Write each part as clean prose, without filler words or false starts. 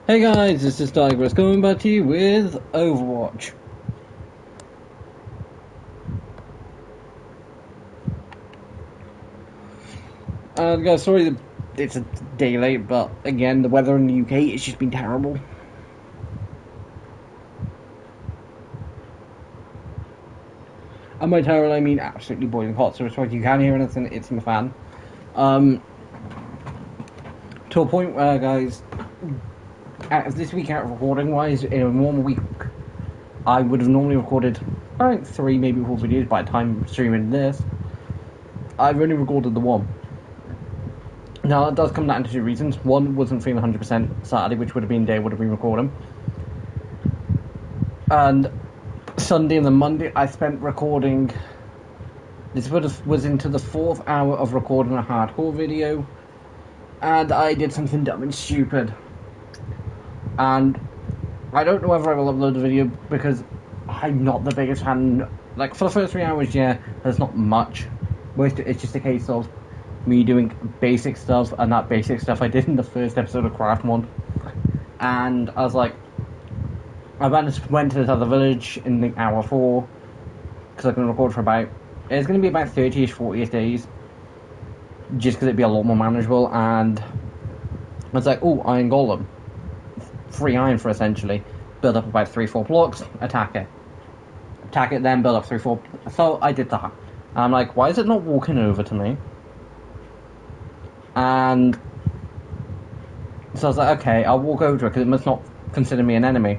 Hey guys, this is Digress coming back to you with Overwatch. Guys, sorry that it's a day late, but again, the weather in the UK has just been terrible. And by terrible, I mean absolutely boiling hot, so if you can hear anything, it's in the fan. Um, to a point where, guys, this week out recording-wise, in a normal week, I would have normally recorded about 3, maybe 4 videos by the time I'm streaming this. I've only recorded the one. Now, that does come down to 2 reasons. One, wasn't feeling 100% Saturday, which would have been the day I would have been recording. And Sunday and then Monday, I spent recording. This was into the 4th hour of recording a hardcore video. And I did something dumb and stupid. And I don't know whether I will upload the video because I'm not the biggest fan. Like, for the first 3 hours, yeah, there's not much. It's just a case of me doing basic stuff, and that basic stuff I did in the first episode of Craft Mod. And I was like, I went to this other village in the hour 4, because I can record for about, it's going to be about 30ish, 40ish days, just because it'd be a lot more manageable. And I was like, oh, Iron Golem, free iron for essentially, build up about 3-4 blocks, attack it, then build up 3-4, so I did that. And I'm like, why is it not walking over to me? And so I was like, okay, I'll walk over to it because it must not consider me an enemy.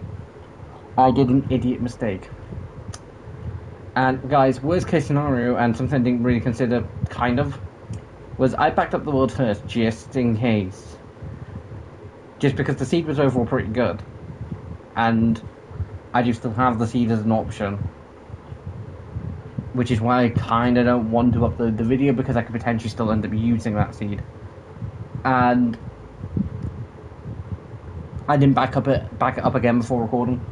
I did an idiot mistake. And guys, worst case scenario, and something I didn't really consider, kind of, was I backed up the world first just in case. Just because the seed was overall pretty good. And I do still have the seed as an option. Which is why I kind of don't want to upload the video, because I could potentially still end up using that seed. And I didn't back it up again before recording.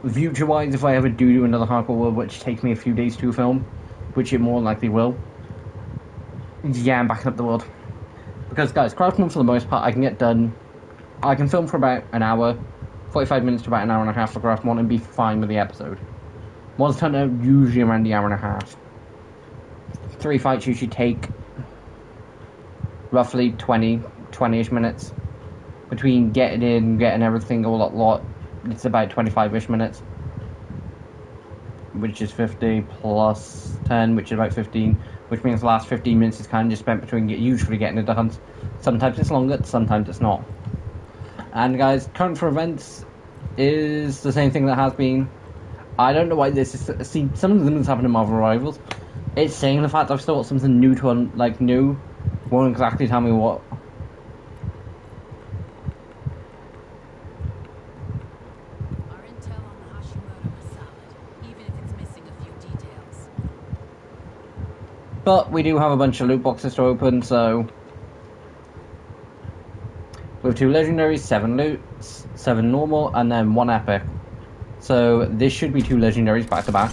Future-wise, if I ever do another hardcore world, which takes me a few days to film, which it more likely will, yeah, I'm backing up the world. Because, guys, Craft Mod, for the most part, I can get done. I can film for about an hour, 45 minutes to about an hour and a half for Craft Mod, and be fine with the episode. Mods turn out usually around the hour and a half. 3 fights usually take roughly 20-ish minutes. Between getting everything all at lot, it's about 25-ish minutes. Which is 50 plus 10, which is about 15. Which means the last 15 minutes is kind of just spent between usually getting into hunts. Sometimes it's longer, sometimes it's not. And guys, current for events is the same thing that has been. I don't know why this is. See, some of them has happened in Marvel Rivals. It's saying the fact I've still got something new to new. Won't exactly tell me what. Our intel on the Hashimoto is solid, even if it's missing a few details. But we do have a bunch of loot boxes to open, so we have 2 legendaries, 7 loots, 7 normal, and then 1 epic. So this should be 2 legendaries back to back.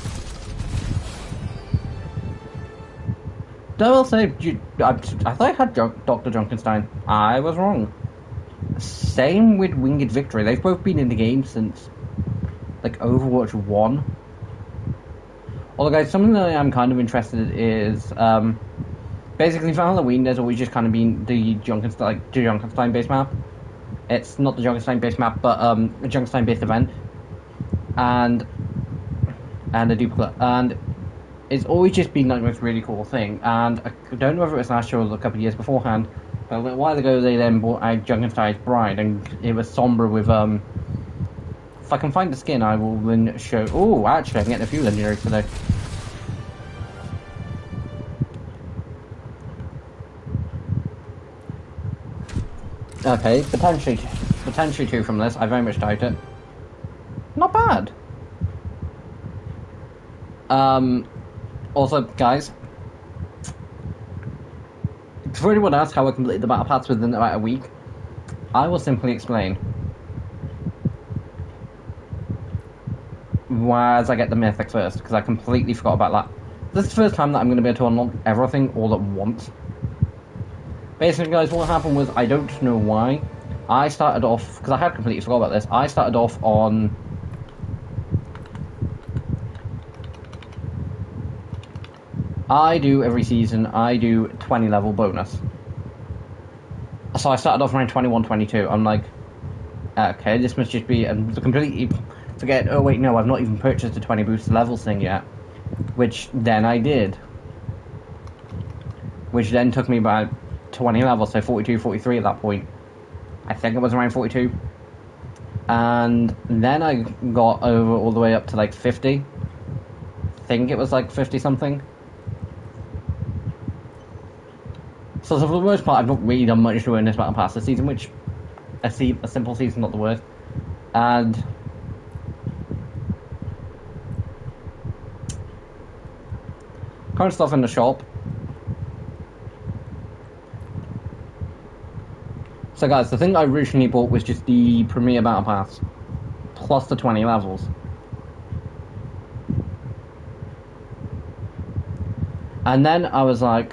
I will say, I thought I had Dr. Junkenstein. I was wrong. Same with Winged Victory. They've both been in the game since, like, Overwatch 1. Although, guys, something that I am kind of interested in is, basically for Halloween, there's always just kind of been the Junkenstein base map. It's not the Junkenstein base map, but a Junkenstein based event. And a duplicate. And it's always just been like the most really cool thing. And I don't know whether it was last year or a couple of years beforehand, but a little while ago they then bought out Junkenstein's Bride, and it was somber with, if I can find the skin, I will then show. Oh, actually, I'm getting a few legendaries today. Okay, potentially 2 from this. I very much doubt it. Not bad. Also, guys, for anyone asks how I completed the battle pass within about a week, I will simply explain. Whereas I get the mythic first, because I completely forgot about that. This is the first time that I'm going to be able to unlock everything all at once. Basically, guys, what happened was, I don't know why, I started off, because I had completely forgot about this, I started off on... I do, every season, I do 20 level bonus. So I started off around 21, 22. I'm like, okay, this must just be... And completely forget, oh wait, no, I've not even purchased the 20 boost levels thing yet. Which then I did. Which then took me about 20 levels, so 42, 43 at that point. I think it was around 42. And then I got over all the way up to like 50. I think it was like 50 something. So for the most part, I've not really done much to earn this battle pass this season, which a simple season, not the worst. And current stuff in the shop. So guys, the thing I originally bought was just the Premier Battle Pass, plus the 20 levels. And then I was like,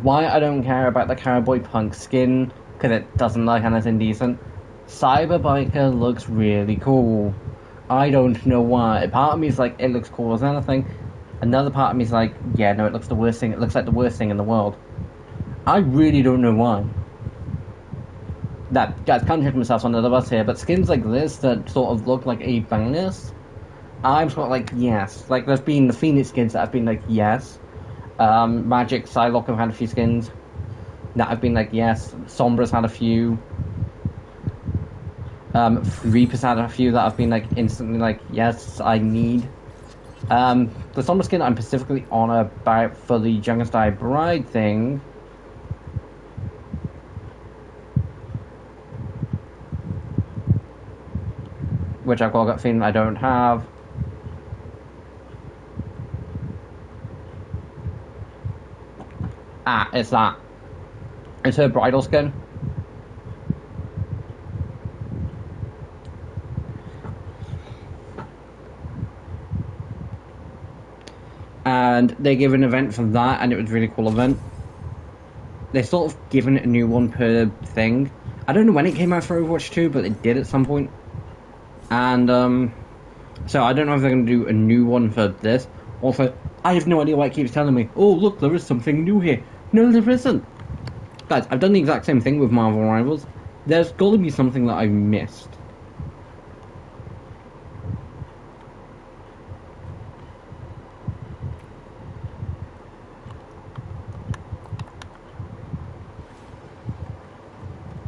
why I don't care about the Cowboy Punk skin, because it doesn't look anything decent. Cyberbiker looks really cool. I don't know why. Part of me is like, it looks cool as anything. Another part of me is like, yeah, no, it looks the worst thing. It looks like the worst thing in the world. I really don't know why. That, guys, can't check myself under the bus here, but skins like this that sort of look like a bonus, I'm sort of like, yes. Like, there's been the Phoenix skins that have been like, yes. Magic, Psylocke have had a few skins that have been like, yes. Sombra's had a few. Reaper's had a few that have been like, instantly like, yes, I need. The Sombra skin I'm specifically on about for the Youngest Eye Bride thing. Which I've got a gut feeling I don't have. Ah, it's that. It's her bridal skin. And they gave an event for that, and it was a really cool event. They sort of given it a new one per thing. I don't know when it came out for Overwatch 2, but it did at some point. And, so I don't know if they're going to do a new one for this. Also, I have no idea why it keeps telling me, oh, look, there is something new here. No, there isn't. Guys, I've done the exact same thing with Marvel Rivals. There's got to be something that I've missed.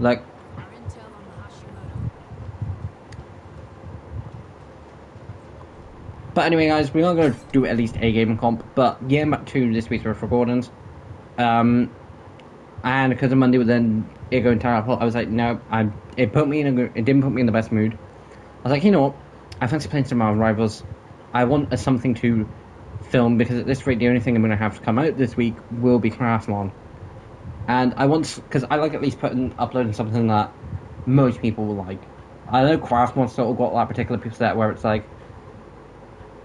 Like, Our intel on the Hashimoto. but anyway, guys, we are going to do at least a game comp. But getting back to this week's recordings, and because of Monday, then it going terrible, I was like, no, it didn't put me in the best mood. I was like, you know what? I fancy playing some Marvel Rivals. I want something to film because at this rate, the only thing I'm going to have to come out this week will be Craftlon. And I want, because I like at least uploading something that most people will like. I know Craftlon sort of got that particular set where it's like,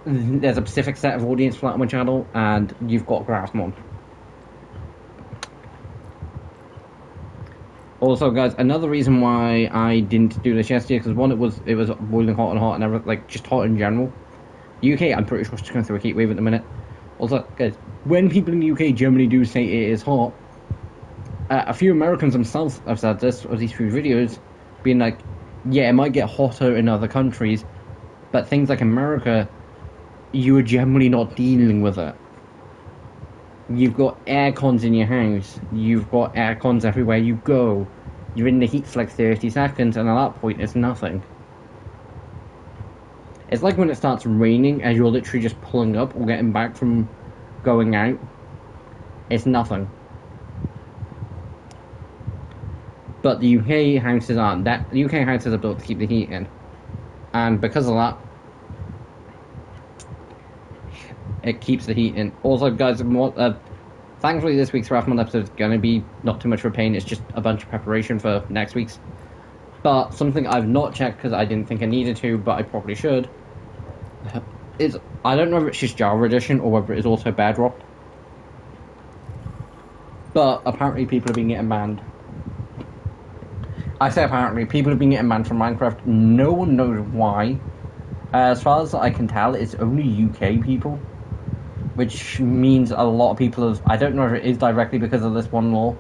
there's a specific set of audience for that on my channel, and you've got Craftlon. Also, guys, another reason why I didn't do this yesterday, because one, it was boiling hot and hot and everything, like just hot in general. UK, I'm pretty sure it's going through a heat wave at the minute. Also, guys, when people in the UK generally do say it is hot, a few Americans themselves have said this, or these few videos, being like, yeah, it might get hotter in other countries, but things like America, you are generally not dealing with it. You've got air cons in your house, you've got air cons everywhere you go, you're in the heat for like 30 seconds, and at that point, it's nothing. It's like when it starts raining, and you're literally just pulling up or getting back from going out. It's nothing. But the UK houses aren't. The UK houses are built to keep the heat in. And because of that, it keeps the heat in. Also, guys, thankfully this week's Rathmon episode is going to be not too much of a pain. It's just a bunch of preparation for next week's. But something I've not checked because I didn't think I needed to, but I probably should, is, I don't know if it's just Java Edition or whether it's also Bedrock. But apparently people have been getting banned. I say apparently, people have been getting banned from Minecraft. No one knows why. As far as I can tell, it's only UK people. Which means a lot of people have... I don't know if it is directly because of this one law.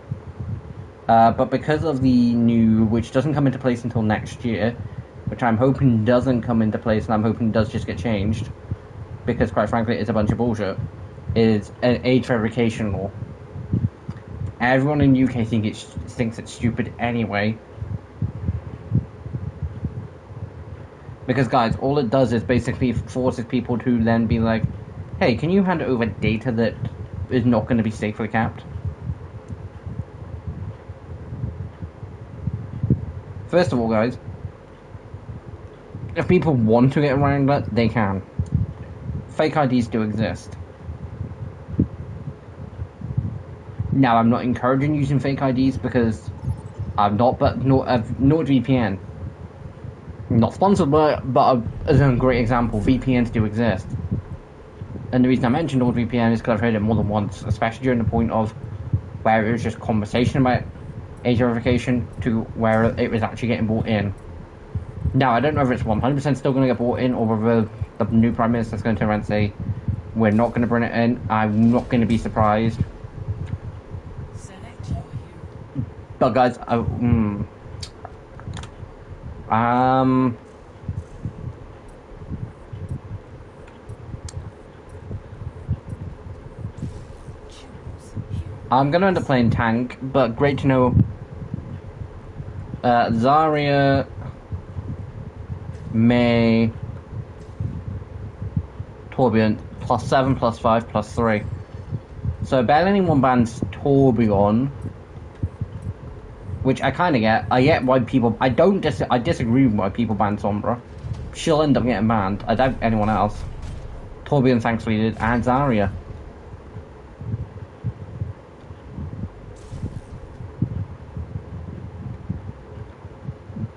But because of the new... Which doesn't come into place until next year. Which I'm hoping doesn't come into place, and I'm hoping does just get changed. Because, quite frankly, it's a bunch of bullshit. Is an age verification law. Everyone in the UK thinks it's stupid anyway. Because, guys, all it does is basically forces people to then be like, hey, can you hand over data that is not going to be safely kept? First of all, guys, if people want to get around that, they can. Fake IDs do exist. Now, I'm not encouraging using fake IDs because I'm not, but NordVPN. Not sponsored, but as a great example, VPNs do exist. And the reason I mentioned NordVPN is because I've heard it more than once, especially during the point of where it was just conversation about age verification to where it was actually getting brought in. Now, I don't know if it's 100% still going to get brought in, or whether the new Prime Minister is going to turn around and say, we're not going to bring it in. I'm not going to be surprised. But guys, I'm gonna end up playing tank, but great to know. Zarya, May, Torbjorn, +7, +5, +3. So barely anyone bans Torbjorn, which I kind of get. I get why people. I disagree with why people ban Sombra. She'll end up getting banned. I doubt anyone else. Torbjorn thankfully did, and Zarya.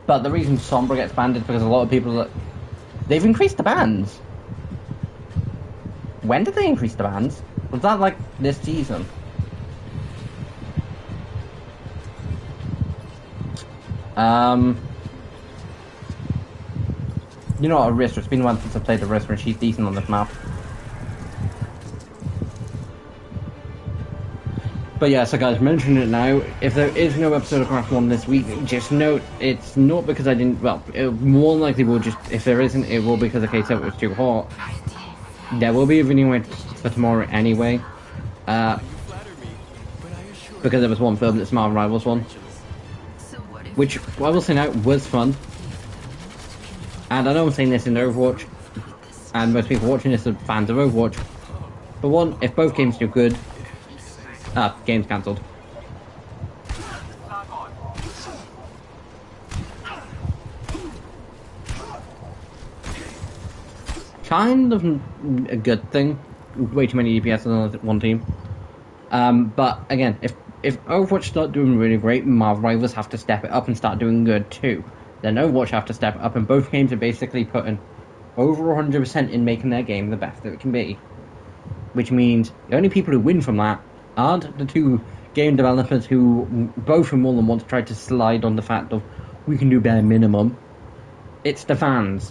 But the reason Sombra gets banned is because a lot of people they've increased the bans. When did they increase the bans? Was that like this season? You know what, Arista, it's been one since I played Arista and she's decent on this map. But yeah, so guys, mentioning it now, if there is no episode of Craft 1 this week, just note, it's not because I didn't, well, it more than likely will just, if there isn't, it will because the case it was too hot. There will be a video for tomorrow anyway, because there was one film that's Marvel Rivals one, which, I will say now, was fun. And I know I'm saying this in Overwatch, and most people watching this are fans of Overwatch. But one, if both games do good, game's cancelled. Kind of a good thing. Way too many DPS on one team. But again, if Overwatch start doing really great, Marvel Rivals have to step it up and start doing good too. Then Overwatch have to step it up, and both games are basically putting over 100% in making their game the best that it can be. Which means the only people who win from that aren't the two game developers who both more than once tried to slide on the fact of we can do bare minimum. It's the fans.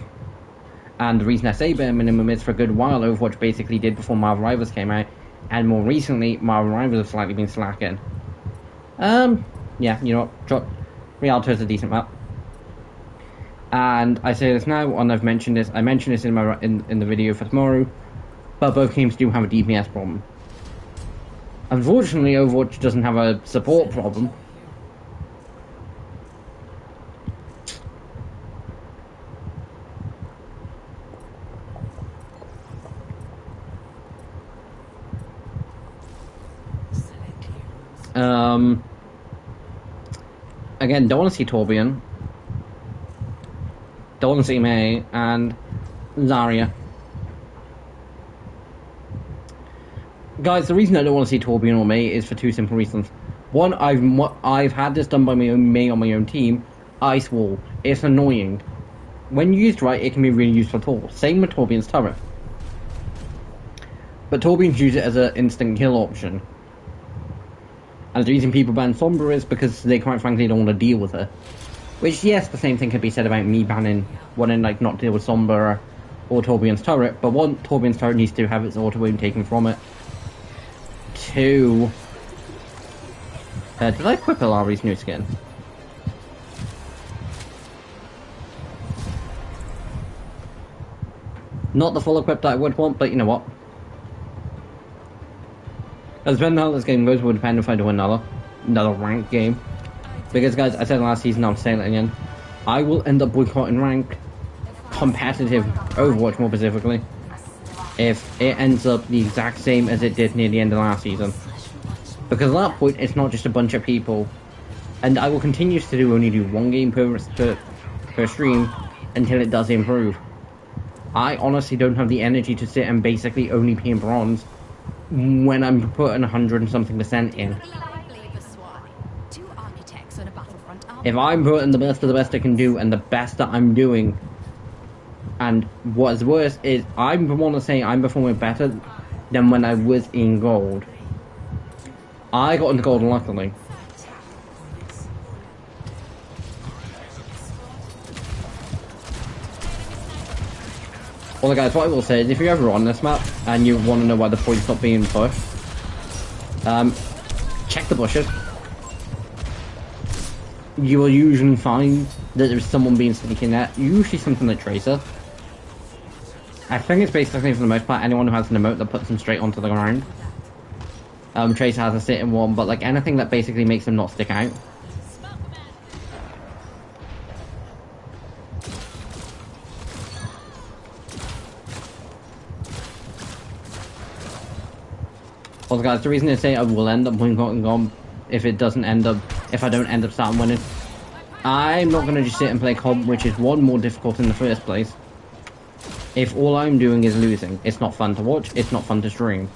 And the reason I say bare minimum is for a good while Overwatch basically did before Marvel Rivals came out, and more recently Marvel Rivals have slightly been slacking. Yeah, you know what, Rialto is a decent map. And I say this now, and I've mentioned this, I mentioned this in my in the video for tomorrow, but both games do have a DPS problem. Unfortunately, Overwatch doesn't have a support problem. Again, don't want to see Torbjorn. Don't want to see May and Zarya. Guys, the reason I don't want to see Torbjorn or May is for two simple reasons. One, I've had this done by May on my own team. Ice Wall. It's annoying. When used right, it can be really useful at all. Same with Torbjorn's turret. But Torbjorn's use it as an instant kill option. And the reason people ban Sombra is because they quite frankly don't want to deal with her. Which, yes, the same thing could be said about me banning wanting, like, not to deal with Sombra or Torbjorn's turret, but one, Torbjorn's turret needs to have its auto aim taken from it. Two, did I equip Ilari's new skin? Not the full equip that I would want, but you know what? As depending on how this game goes, will depend if I do another ranked game. Because, guys, I said last season, I'm saying it again, I will end up boycotting ranked, competitive Overwatch more specifically, if it ends up the exact same as it did near the end of last season. Because at that point, it's not just a bunch of people, and I will continue to only do one game per stream until it does improve. I honestly don't have the energy to sit and basically only be in bronze when I'm putting 100 and something % in. If I'm putting the best of the best I can do and the best that I'm doing, and what's worse is I want to say I'm performing better than when I was in gold. I got into gold luckily. Well, guys, what I will say is if you're ever on this map and you want to know why the point's not being pushed, check the bushes. You will usually find that there's someone being sneaking there, usually something like Tracer. I think it's basically, for the most part, anyone who has an emote that puts them straight onto the ground. Tracer has a sitting one, but like anything that basically makes them not stick out. Also, guys, the reason I say I will end up boycotting GOM if I don't end up starting winning, I'm not going to just sit and play comp, which is one, more difficult in the first place. If all I'm doing is losing, it's not fun to watch, it's not fun to stream.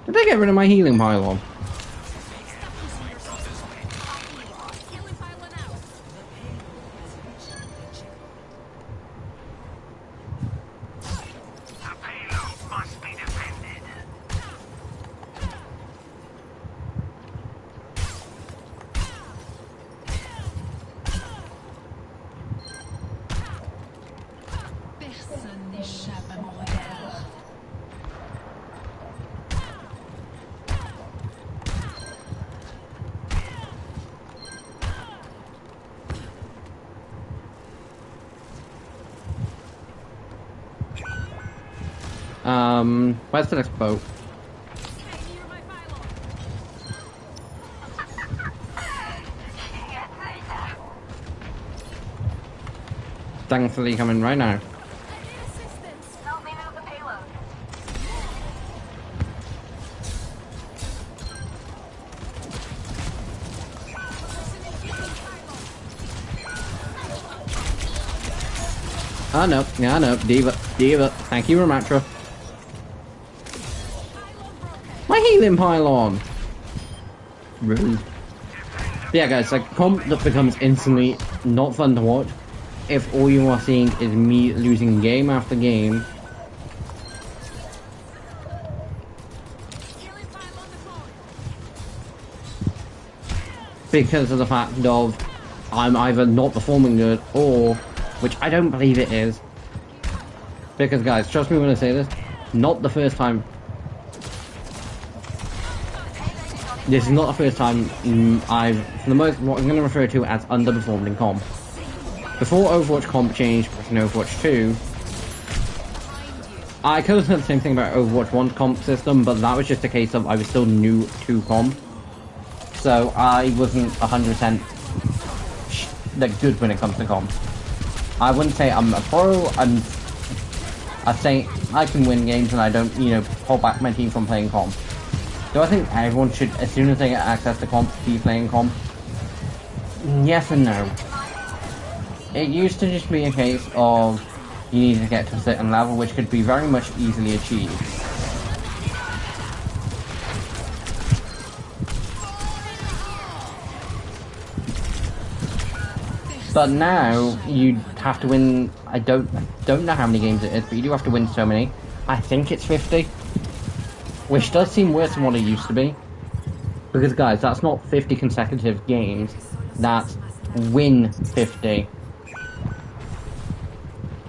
Did I get rid of my healing pylon? Where's the next boat? Thankfully coming right now. I know, yeah, I know. Diva. Thank you, Ramatra. My healing pylon! Rude. Yeah, guys, like, comp that becomes instantly not fun to watch if all you are seeing is me losing game after game. Because of the fact of I'm either not performing good or, which I don't believe it is. Because, guys, trust me when I say this, not the first time. This is not the first time for the most, what I'm going to refer to as underperformed in comp. Before Overwatch comp changed in Overwatch 2, I could have said the same thing about Overwatch 1's comp system, but that was just a case of I was still new to comp. So I wasn't 100% like good when it comes to comp. I wouldn't say I'm a pro, I'd say I can win games and I don't, hold back my team from playing comp. Do I think everyone should, as soon as they get access to comp, be playing comp? Yes and no. It used to just be a case of you need to get to a certain level, which could be very much easily achieved. But now, you have to win, I don't know how many games it is, but you do have to win so many. I think it's 50, which does seem worse than what it used to be. Because guys, that's not 50 consecutive games. That's win 50,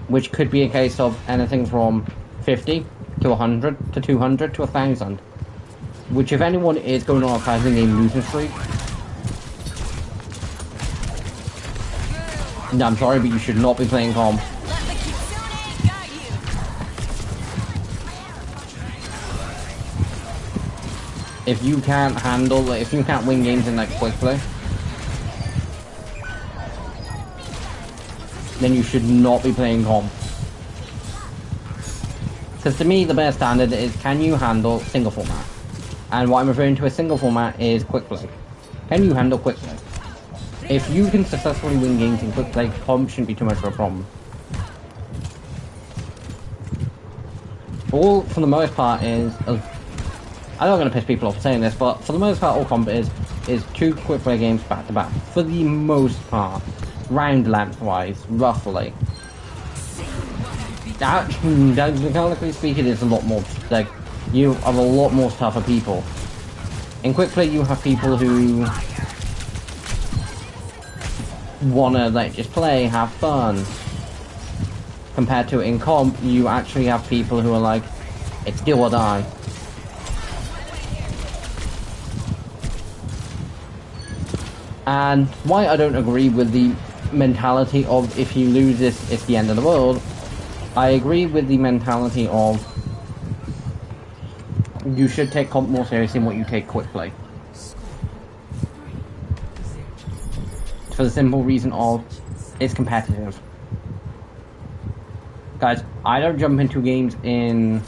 which could be a case of anything from 50 to 100 to 200 to 1,000. Which, if anyone is going on a 1,000-game losing streak, no, I'm sorry, but you should not be playing calm. If you can't handle, if you can't win games in like quickly, then you should not be playing calm. Because to me, the best standard is, can you handle single format? And what I'm referring to as single format is quick play. Can you handle quick play? If you can successfully win games in quick play, comp shouldn't be too much of a problem. All, for the most part, is... I'm not going to piss people off saying this, but for the most part, all comp is 2 quick play games back to back. For the most part. Round length-wise, roughly. That, mechanically speaking, is a lot more... Like, you have a lot more tougher people. In quick play, you have people who... wanna, like, just play, have fun. Compared to in comp, you actually have people who are like, it's do or die. And why I don't agree with the mentality of, if you lose this, it's the end of the world, I agree with the mentality of, you should take comp more seriously than what you take quick play. For the simple reason of, it's competitive. Guys, I don't jump into games in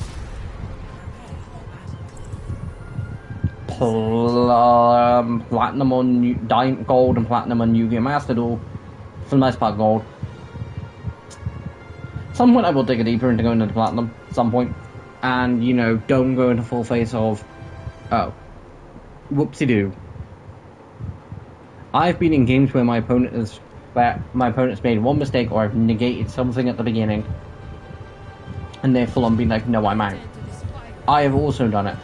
platinum on diamond, gold and platinum on Yu-Gi-Oh! Master Duel. For the most part, gold. Some point I will dig deeper into going into platinum. Some point, and you know, don't go into full face of, oh, whoopsie-doo. I've been in games where my opponent's made one mistake, or I've negated something at the beginning, and they're full on being like, no, I'm out. I have also done it.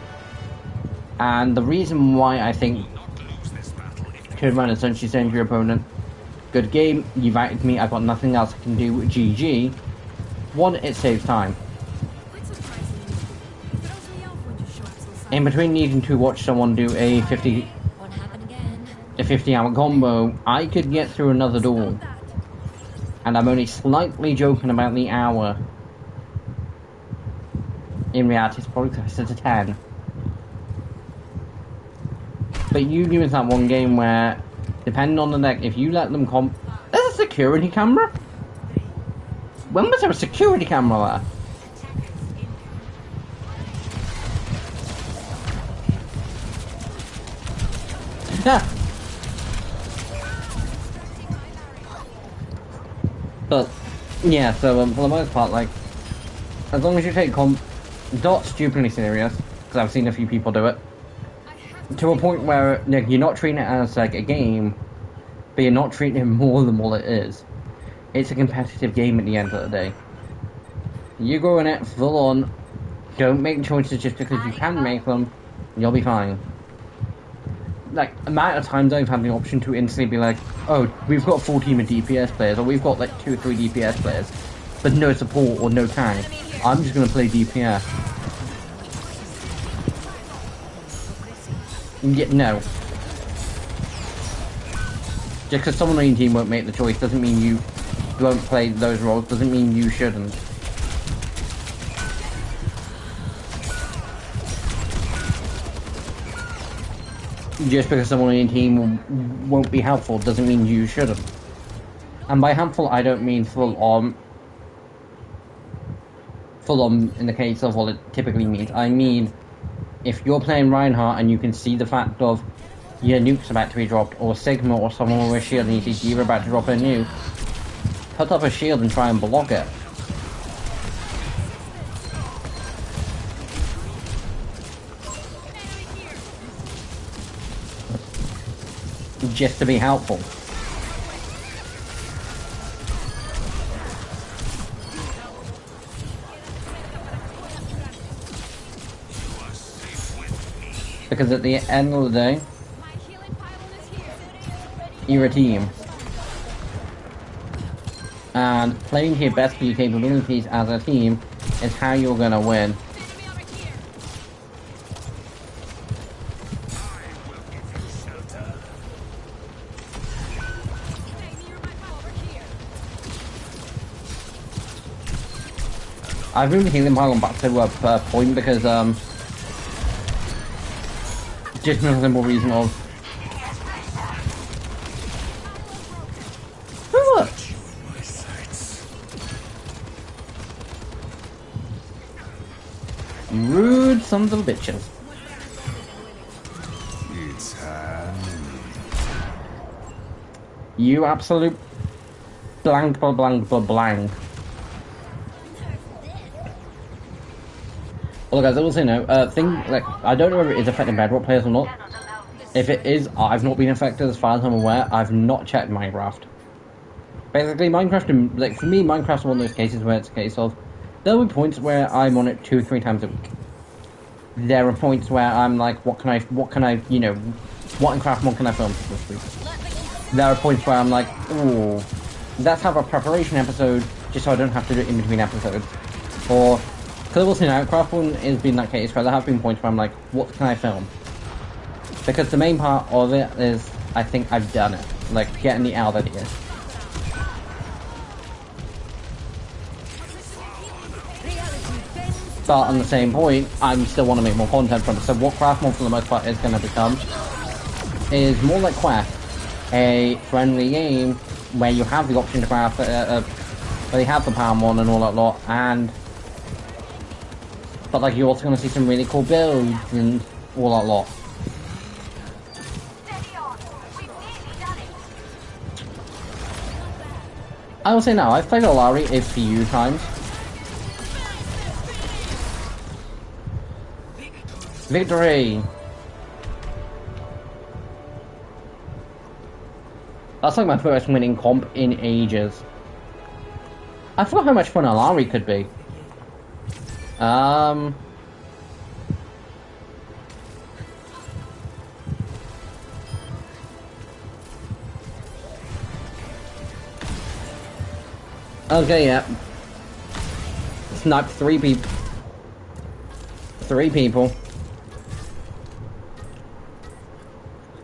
And the reason why I think turn around and essentially send your opponent, good game, you've outed me, I've got nothing else I can do, GG. One, it saves time. In between needing to watch someone do a 50-hour combo, I could get through another duel. And I'm only slightly joking about the hour. In reality, it's probably closer to 10. But you give us that one game where, depending on the deck, if you let them comp... There's a security camera? When was there a security camera there? But, yeah, so for the most part, like, as long as you take comp not stupidly serious, because I've seen a few people do it, to a point where like, you're not treating it as like a game, but you're not treating it more than what it is. It's a competitive game at the end of the day. You go in it full on, don't make choices just because you can make them, you'll be fine. Like, amount of times I've had the option to instantly be like, oh, we've got a full team of DPS players, or we've got like 2 or 3 DPS players, but no support or no tank. I'm just gonna play DPS. Yeah, no. Just because someone on your team won't make the choice doesn't mean you won't play those roles, doesn't mean you shouldn't. Just because someone on your team won't be helpful doesn't mean you shouldn't. And by helpful, I don't mean full on in the case of what it typically means. I mean, if you're playing Reinhardt and you can see the fact of your nuke's about to be dropped, or Sigma or someone with a shield and you see D.Va about to drop a nuke, put up a shield and try and block it. Just to be helpful. Because at the end of the day, My healing pylon is here. you're a team. And playing to your best of your capabilities as a team is how you're gonna win. Enemy over here. Stay near my pylon over here. I've moved the healing pylon back to a point because, just for the simple reason of... Look! Rude sons of bitches. It's happening. You absolute blank, blah, blank, blah, blank. Well, guys, I will say no. I don't know whether it is affecting Bedrock players or not. If it is, I've not been affected as far as I'm aware. I've not checked Minecraft. Basically, Minecraft, like, for me, Minecraft's one of those cases where it's a case of, there will be points where I'm on it 2 or 3 times a week. There are points where I'm like, what can I, you know, what in craft, what can I film this week? There are points where I'm like, ooh, let's have a preparation episode, just so I don't have to do it in between episodes. Or, because I will say now, Craft 1 has been that case where there have been points where I'm like, what can I film? Because the main part of it is, I think I've done it. Like, getting the out of here. But on the same point, I still want to make more content from it. So what Craft Mod for the most part is going to become is more like Quest, a friendly game where you have the option to craft, where you have the power mod and all that lot, but like you're also going to see some really cool builds and all that lot. I will say now, I've played Alari a few times. Victory! That's like my first winning comp in ages. I forgot how much fun Alari could be. Okay, yeah. Sniped 3 people. 3 people.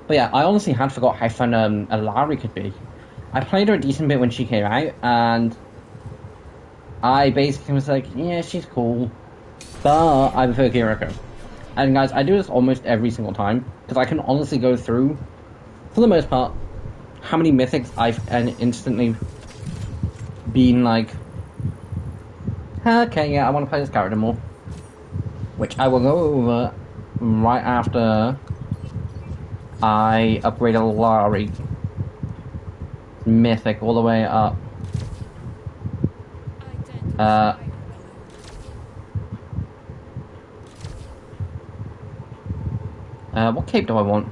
But yeah, I honestly had forgot how fun Alari could be. I played her a decent bit when she came out, and I basically was like, yeah, she's cool, but I prefer Kiriko. And guys, I do this almost every single time, because I can honestly go through, for the most part, how many mythics I've instantly been like, okay, yeah, I want to play this character more. Which I will go over right after I upgrade Alari Mythic all the way up. What cape do I want?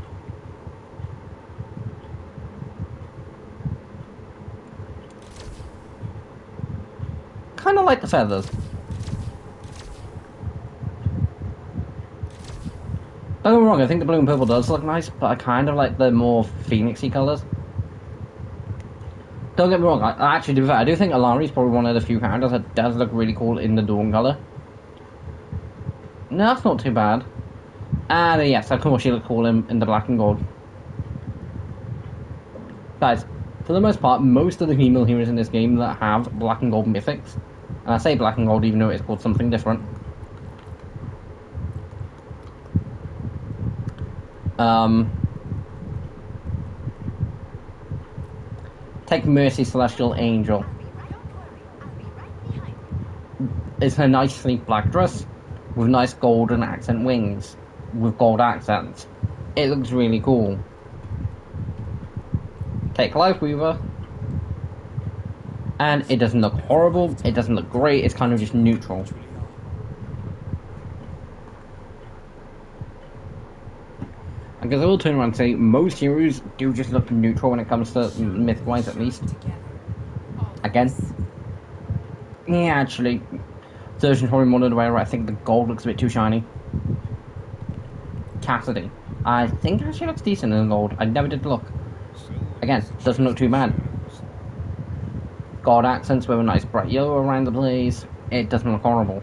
Kinda like the feathers. Don't get me wrong, I think the blue and purple does look nice, but I kind of like the more phoenixy colours. Don't get me wrong, I actually do. I do think Alari is probably one of the few characters that does look really cool in the dawn colour. No, that's not too bad. And yes, of course she looks cool in the black and gold. Guys, for the most part, most of the female heroes in this game that have black and gold mythics, and I say black and gold even though it's called something different, take Mercy Celestial Angel. It's a nice sleek black dress with nice golden accent wings with gold accents. It looks really cool. Take Lifeweaver, and it doesn't look horrible, it doesn't look great, it's kind of just neutral. I guess I will turn around and say most heroes do just look neutral when it comes to myth-wise, at least. Again. Yeah, actually, Surgeon's probably more the way where I think the gold looks a bit too shiny. Cassidy. I think she looks decent in gold. I never did look. Again, doesn't look too bad. Gold accents with a nice bright yellow around the place. It doesn't look horrible.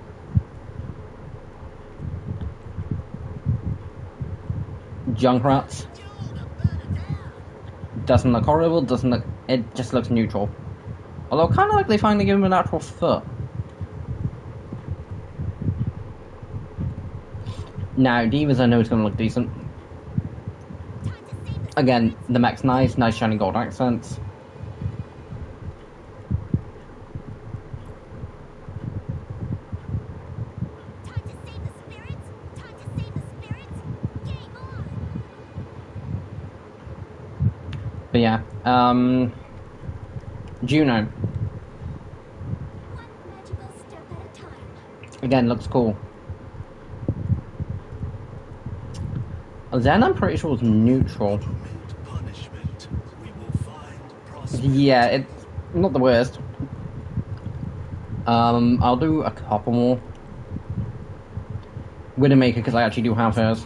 Junkrats. Doesn't look horrible, doesn't look... It just looks neutral. Although kind of like they finally give him an actual foot. Now, Divas I know is going to look decent. Again, the mech's nice shiny gold accents. But yeah, Juno. Again, looks cool. Then I'm pretty sure it's neutral. Yeah, it's not the worst. I'll do a couple more. Widowmaker, because I actually do have hers.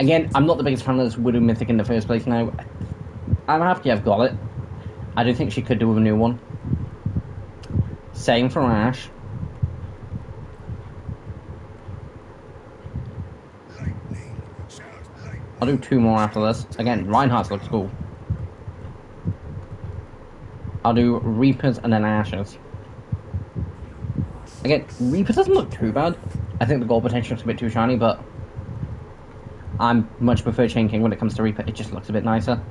Again, I'm not the biggest fan of this Widow Mythic in the first place now. I'm happy I've got it. I do think she could do with a new one. Same for Ash. I'll do two more after this. Again, Reinhardt's looks cool. I'll do Reapers and then Ashes. Again, Reaper doesn't look too bad. I think the gold potential is a bit too shiny, but I much prefer Chain King when it comes to Reaper. It just looks a bit nicer.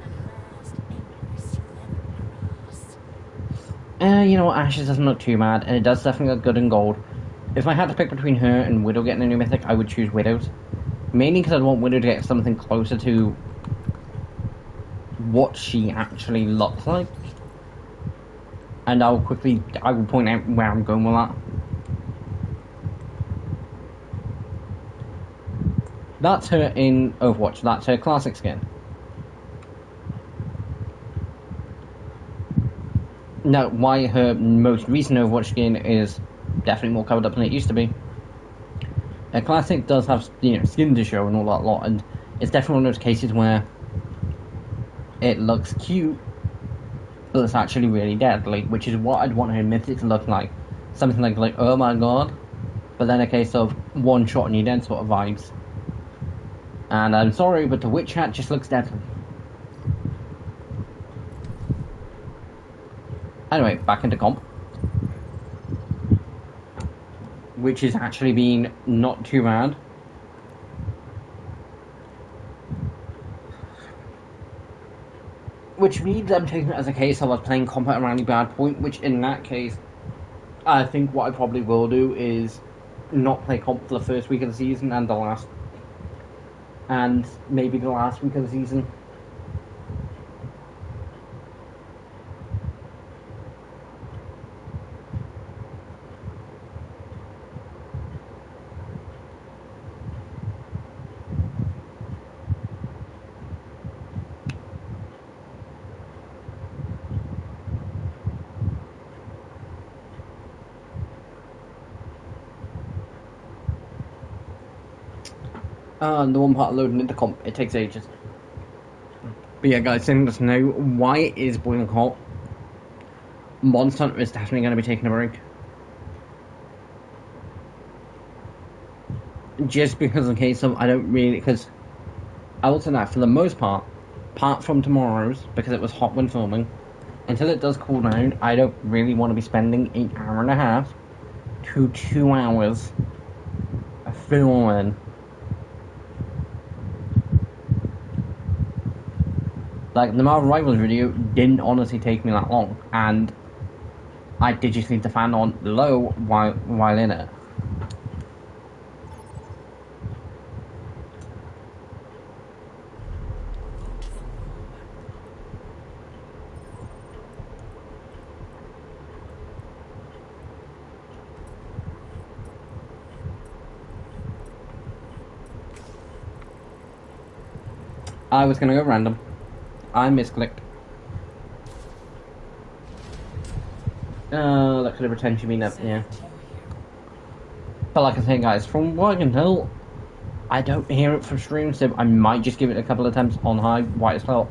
You know what, Ashes doesn't look too bad, and it does definitely look good in gold. If I had to pick between her and Widow getting a new mythic, I would choose Widow's. Mainly because I want Widow to get something closer to what she actually looks like. And I will point out where I'm going with that. That's her in Overwatch, that's her classic skin. Now, why her most recent Overwatch skin is definitely more covered up than it used to be. A classic does have, you know, skin to show and all that lot, and it's definitely one of those cases where it looks cute, but it's actually really deadly, which is what I'd want her mythic to look like. Something like oh my god, but then a case of one shot and you're dead sort of vibes. And I'm sorry, but the Witch Hat just looks deadly. Anyway, back into comp. Which has actually been not too bad. Which means I'm taking it as a case of us playing comp at a really bad point, which in that case, I think what I probably will do is not play comp for the first week of the season and maybe the last week of the season. And the one part of loading into comp, it takes ages. But yeah, guys, letting us know why it is boiling hot. Monster Hunter is definitely going to be taking a break. Just because in case of, I don't really, because I will say that for the most part, apart from tomorrow's, because it was hot when filming, until it does cool down, I don't really want to be spending an hour and a half to 2 hours filming. Like, the Marvel Rivals video didn't honestly take me that long, and I did just leave the fan on low while in it. I was gonna go random. I misclicked. That could have potentially been up, yeah. But like I say, guys, from what I can tell, I don't hear it from stream, so I might just give it a couple of attempts on high white as hell.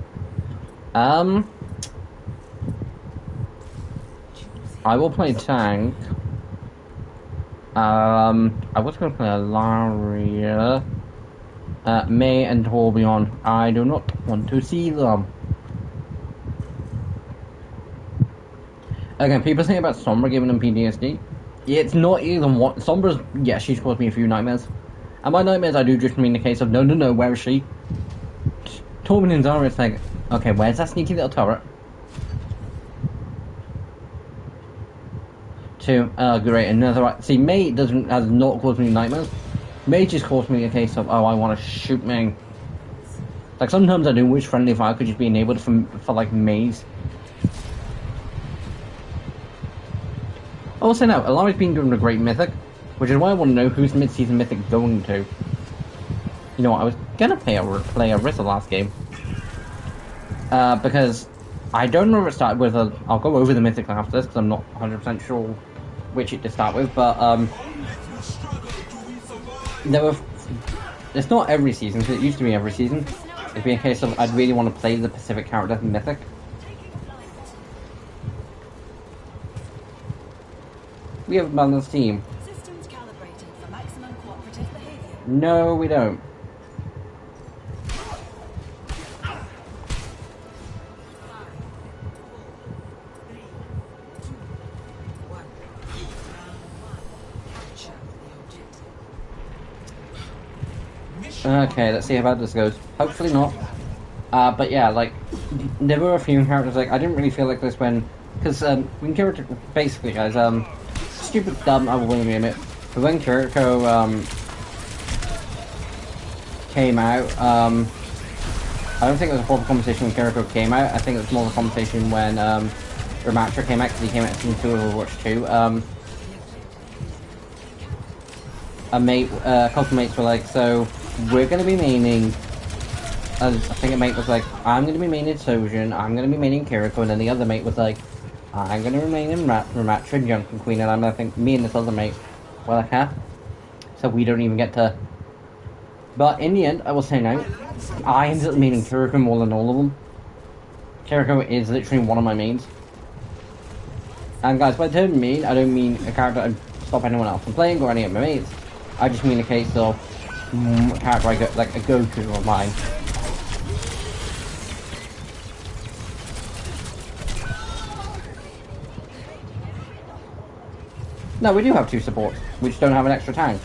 I will play tank. I was going to play Alaria, May and Torbjorn. I do not want to see them. Again, people say about Sombra giving them PTSD. It's not even what Sombra's. Yeah, she's caused me a few nightmares. And by nightmares, I do just mean the case of no, where is she? Torbjorn and Zara, it's like, okay, where's that sneaky little turret? 2, great, another. See, May has not caused me nightmares. May just caused me a case of, oh, I want to shoot May. Like, sometimes I do wish friendly fire could just be enabled for like, Mays. Also, now, Alari's been doing a great mythic, which is why I want to know who's mid-season mythic going to. You know what, I was gonna play a Rissa last game. Because I don't know if it started with a. I'll go over the mythic after this, because I'm not 100% sure which it to start with, but, there were. It's not every season, because it used to be every season. It'd be a case of I'd really want to play the Pacific character in mythic. We have a balanced team. Systems calibrated for maximum cooperative behavior. No, we don't. Okay, let's see how bad this goes. Hopefully not. But yeah, like, there were a few characters, like, I didn't really feel like this when, because, when Kirito, basically, guys, stupid, dumb, I will willingly admit, but when Kirito, came out, I don't think it was a proper conversation when Kirito came out. I think it was more of a conversation when, Ramatra came out, because he came out in Season 2 of Overwatch 2. A couple mates were like, so, we're going to be maining, I think a mate was like, I'm going to be maining Sojin, I'm going to be maining Kiriko, and then the other mate was like, I'm going to remain in Ramatra, Junkin Queen, and I think me and this other mate were like, huh? So we don't even get to. But in the end, I will say no. I ended up maining Kiriko more than all of them. Kiriko is literally one of my mains. And guys, by the term main, I don't mean a character I'd stop anyone else from playing or any of my mates. I just mean a case of a character I go, like a go-to of mine. No, we do have 2 supports, which don't have an extra tank.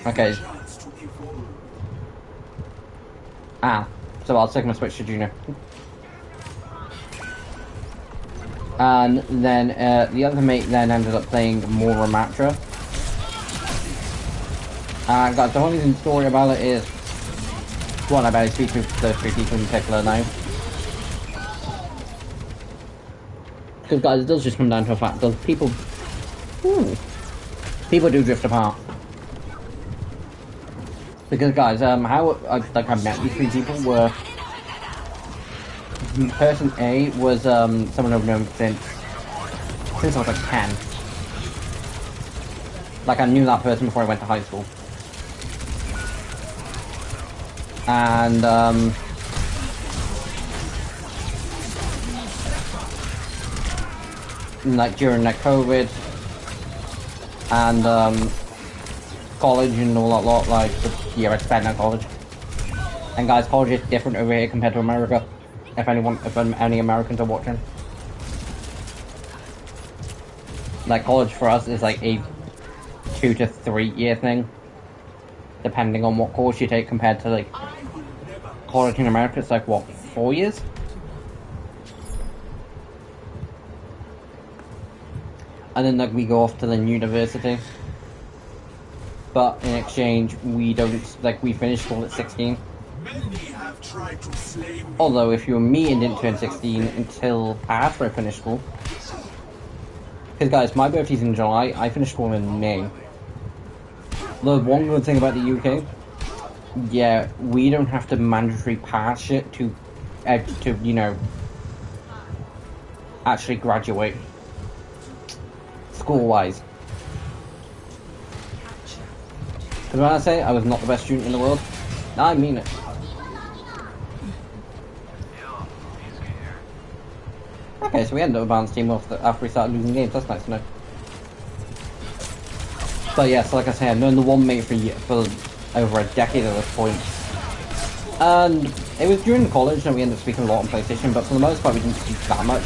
Okay. So I'll take my switch to Juno. And then the other mate then ended up playing more Ramatra. And guys, the only story about it is, one, I barely speak to those 3 people in particular now. Because guys, it does just come down to a fact that people do drift apart. Because guys, how I met these 3 people were, person A was someone I've known since I was like 10. Like, I knew that person before I went to high school. And like during like COVID and college and all that lot, like the year I spent at college. And guys, college is different over here compared to America. If any Americans are watching. Like, college for us is like a 2 to 3 year thing, depending on what course you take, compared to like college in America, it's like what, 4 years? And then like we go off to the university. But in exchange, we don't, like, we finish school at 16. Although if you were me and didn't turn 16 until after I finished school. Because guys, my birthday's in July, I finished school in May. The one good thing about the UK, yeah, we don't have to mandatory pass shit to you know, actually graduate. score-wise. Because when I say I was not the best student in the world, I mean it. Okay, so we ended up a balanced team after we started losing games. That's nice to know. But yeah, so like I say, I've known the one mate for over a decade at this point. And it was during college that we ended up speaking a lot on PlayStation, but for the most part we didn't speak that much.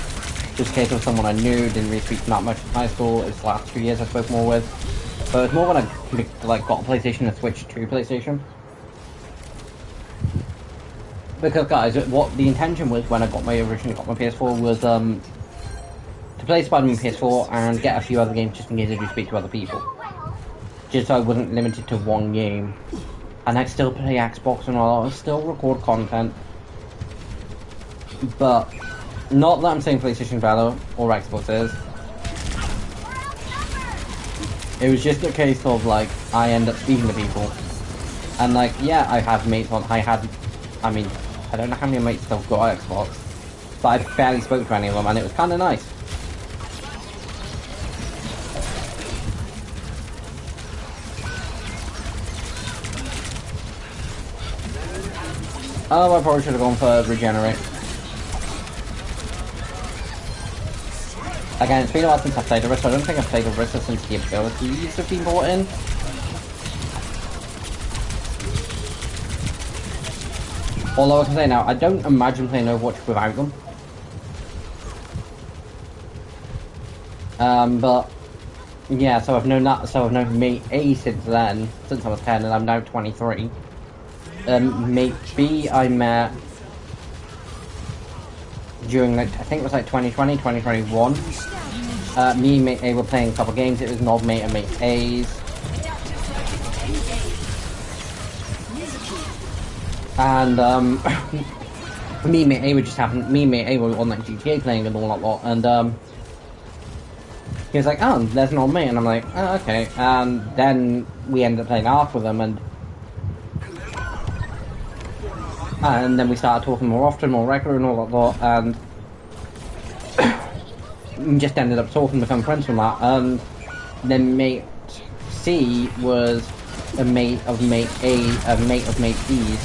Just in case of someone I knew, didn't really speak that much in high school. It was the last 2 years I spoke more with. But it was more when I like got a PlayStation and switched to PlayStation. Because guys, what the intention was when I originally got my PS4 was to play Spider-Man PS4 and get a few other games just in case I do speak to other people. Just so I wasn't limited to one game. And I'd still play Xbox and all, I'd still record content. But, not that I'm saying PlayStation better, or Xbox is. It was just a case of, like, I end up speaking to people. And, like, yeah, I have mates on, I mean, I don't know how many mates still got Xbox. But I barely spoke to any of them, and it was kind of nice. Oh, I probably should have gone for Regenerate. Again, it's been a while since I've played Orisa. I don't think I've played Orisa since the abilities have been brought in. Although I can say now, I don't imagine playing Overwatch without them. But yeah, so I've known that. So I've known Mate A since then, since I was 10, and I'm now 23. Mate B I met during, like, I think it was like 2020, 2021. Me and Mate A were playing a couple games. It was Nod Mate and Mate A's. And me and Mate A were just happened. Me and Mate A were on like GTA playing and all that lot. And he was like, "Oh, there's Nod Mate," and I'm like, "Oh, okay." And then we ended up playing Ark with him, and then we started talking more often, more regular and all that lot, and we just ended up talking, become friends from that. And then Mate C was a mate of Mate A, a mate of Mate B's.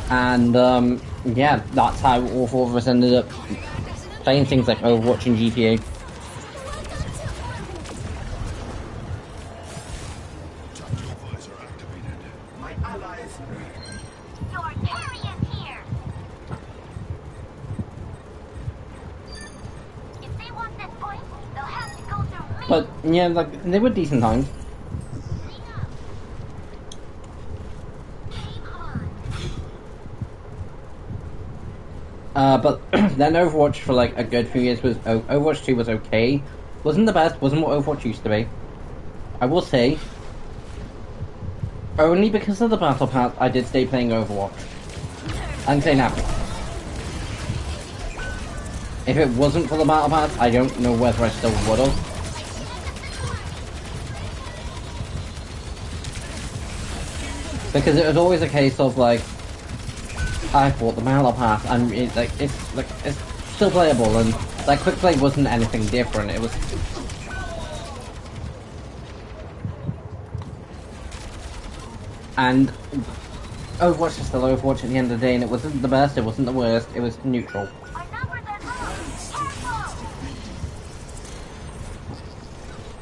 And yeah, that's how all four of us ended up playing things like Overwatch and GTA. But yeah, like, they were decent times. But then Overwatch for like a good few years was Overwatch 2 was okay. Wasn't the best, wasn't what Overwatch used to be. I will say, only because of the Battle Pass I did stay playing Overwatch. I'm saying now, if it wasn't for the Battle Pass, I don't know whether I still would have. Because it was always a case of like, I bought the Battle Pass and it's still playable, and like quick play wasn't anything different. It was and Overwatch is still Overwatch at the end of the day, and it wasn't the best, it wasn't the worst, it was neutral.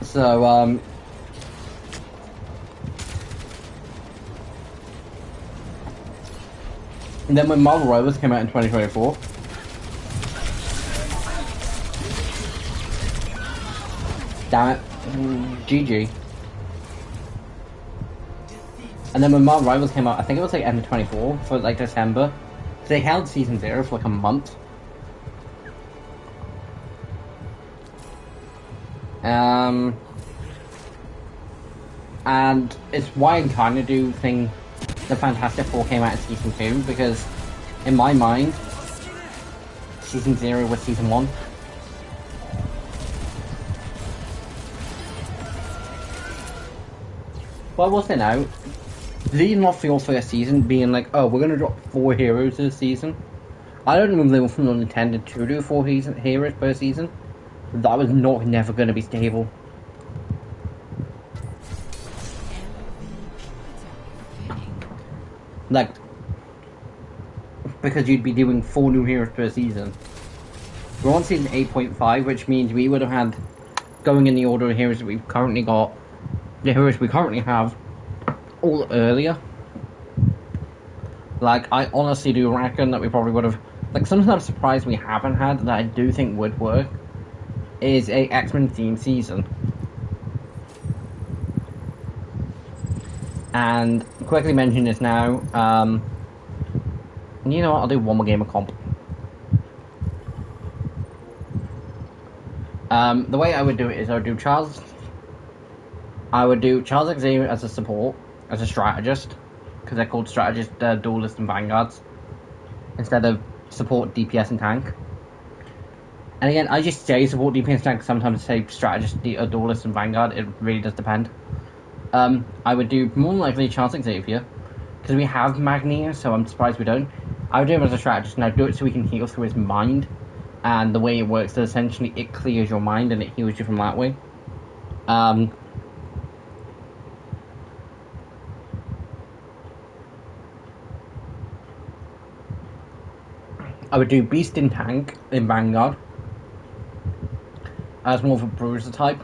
So and then when Marvel Rivals came out in 2024, damn it, GG. And then when Marvel Rivals came out, I think it was like end of 24, for like December, they held Season 0 for like a month. And it's why I kind of do think the Fantastic Four came out in Season 2, because in my mind, Season 0 was Season 1. But I will say now, leading off your first season being like, oh, we're going to drop 4 heroes this season, I don't remember they were from intended to do 4 heroes per season. That was never going to be stable. Like, because you'd be doing 4 new heroes per season. We're on season 8.5, which means we would have had, going in the order of heroes that we've currently got, the heroes we currently have, all earlier. Like, I honestly do reckon that we probably would have, like, something I'm surprised we haven't had that I do think would work is a X-Men themed season. And quickly mention this now, you know what, I'll do one more game of comp. The way I would do it is I would do Charles Xavier as a support, as a strategist, because they're called strategist, duelist, and vanguards, instead of support, DPS, and tank. And again, I just say support, DPS, and tank. Sometimes I say strategist, duelist, and vanguard. It really does depend. I would do more than likely Charles Xavier, because we have Magneto, so I'm surprised we don't. I would do him as a strategist, and I'd do it so we can heal through his mind. And the way it works is essentially it clears your mind and it heals you from that way. I would do Beast in tank in Vanguard as more of a bruiser type.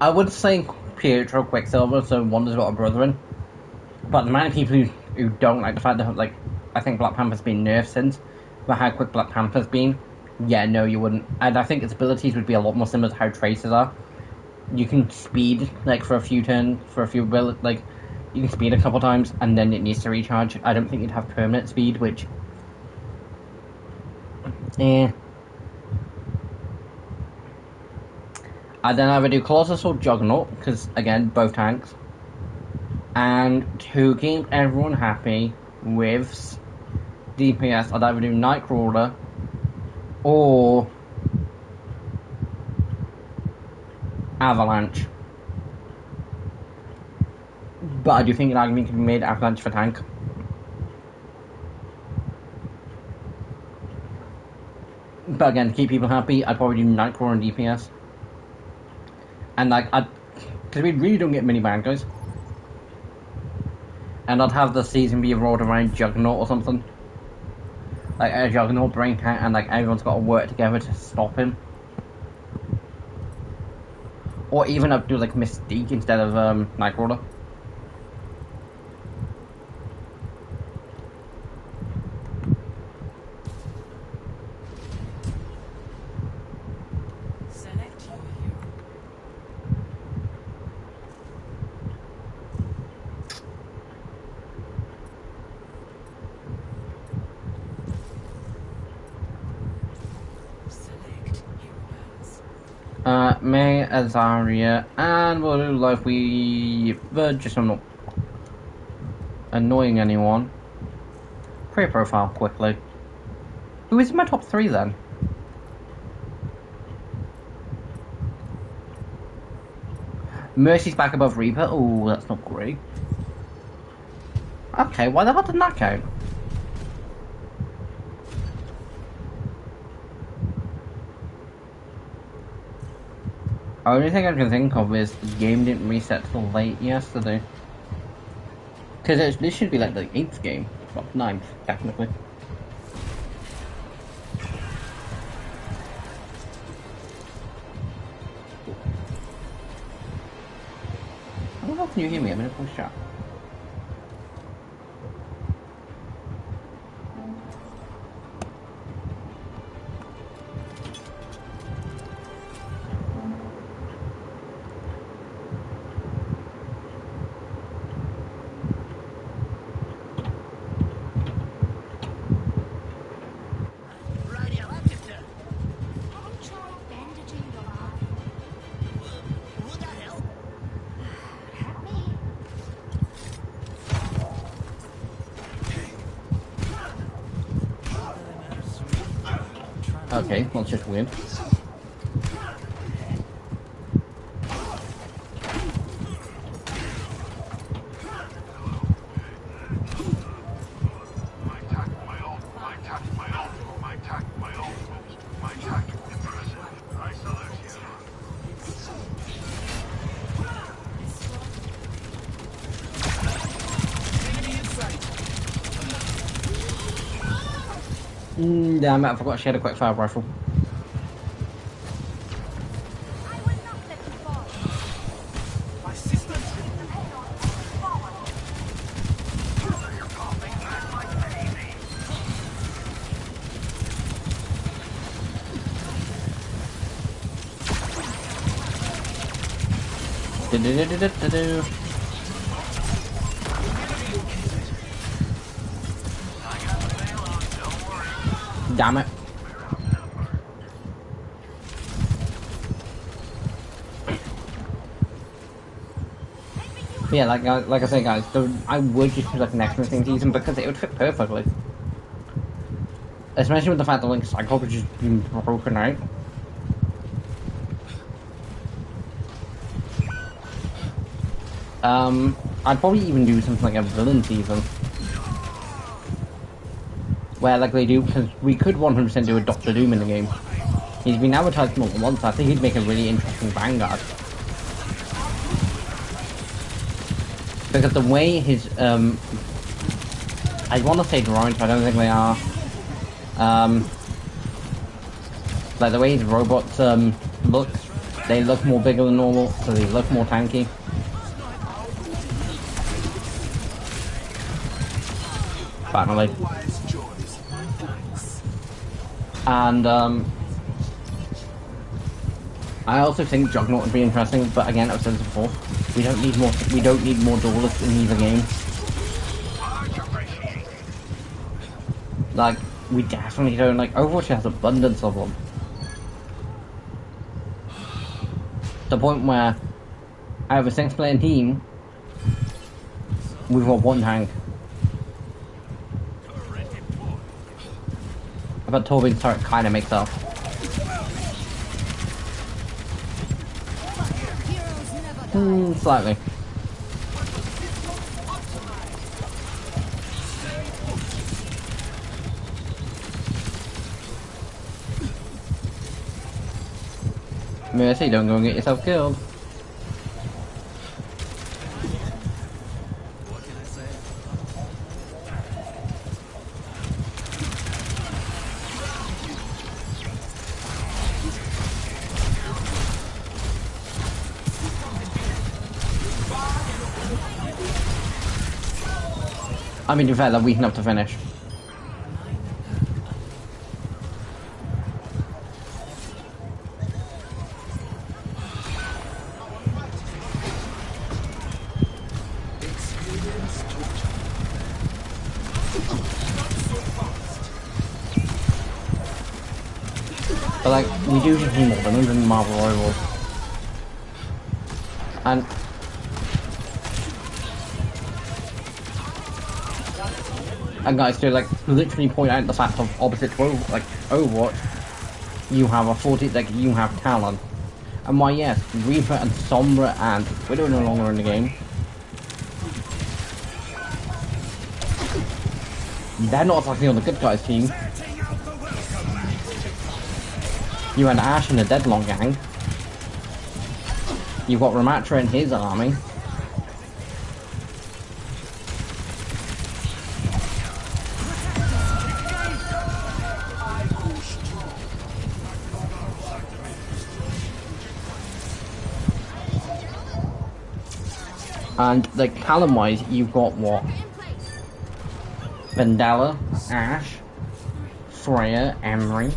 I would say Pietro Quicksilver, so Wanda's got a brother in. But the amount of people who don't like the fact that, like, I think Black Panther's been nerfed since, but how quick Black Panther's been, yeah, no, you wouldn't. And I think its abilities would be a lot more similar to how Tracer's are. You can speed, like, for a few turns, like, you can speed a couple times, and then it needs to recharge. I don't think you'd have permanent speed, which, And then I would do Colossus or Juggernaut, because, again, both tanks. And to keep everyone happy with DPS, I'd either do Nightcrawler or Avalanche. But I do think an argument can be made Avalanche for tank. But again, to keep people happy, I'd probably do Nightcrawler and DPS. And like, because we really don't get many bad guys. And I'd have the season be rolled around Juggernaut or something. Like a Juggernaut brain cat, and like everyone's got to work together to stop him. Or even I'd do like Mystique instead of Nightcrawler. May, Azaria, and we'll do like just I'm not annoying anyone. Create profile quickly. Who is in my top 3 then? Mercy's back above Reaper. Oh, that's not great. Okay, why the hell didn't that count? The only thing I can think of is the game didn't reset till late yesterday. Because this should be like the 8th game. Well, 9th, technically. How the hell can you hear me? I'm in a full shot. Okay, well, it's just weird. Damn it, I forgot she had a quick fire rifle. Do-do-do-do-do-do. Damn it. Yeah, like I say, guys, I would just do like an X-Men thing season because it would fit perfectly. Especially with the fact that like Cyclops has just been broken out. I'd probably even do something like a villain season. Where like they do, because we could 100% do a Doctor Doom in the game. He's been advertised more than once, I think he'd make a really interesting Vanguard. Because the way his, I want to say drones, but I don't think they are. Like the way his robots, look, they look more bigger than normal, so they look more tanky. Finally. And, I also think Juggernaut would be interesting, but again, I've said this before, we don't need more duelists in either game. Like, we definitely don't, like, Overwatch has abundance of them. To the point where, out of a 6-player team, we've got one tank. But Torben's turret kinda makes up. Slightly. Mercy, don't go and get yourself killed. I mean, to be fair, they're weak enough to finish. But like, we do just need more villains in Marvel Rivals. And guys, to like literally point out the fact of opposite to like Overwatch, you have a 40, like you have Talon, and why yes, Reaper and Sombra and Widow are no longer in the game. They're not exactly on the good guys team. You had Ash and the Deadlock gang. You've got Ramatra and his army. And like talent-wise, you've got what? Vandala, Ash, Freya, Emery.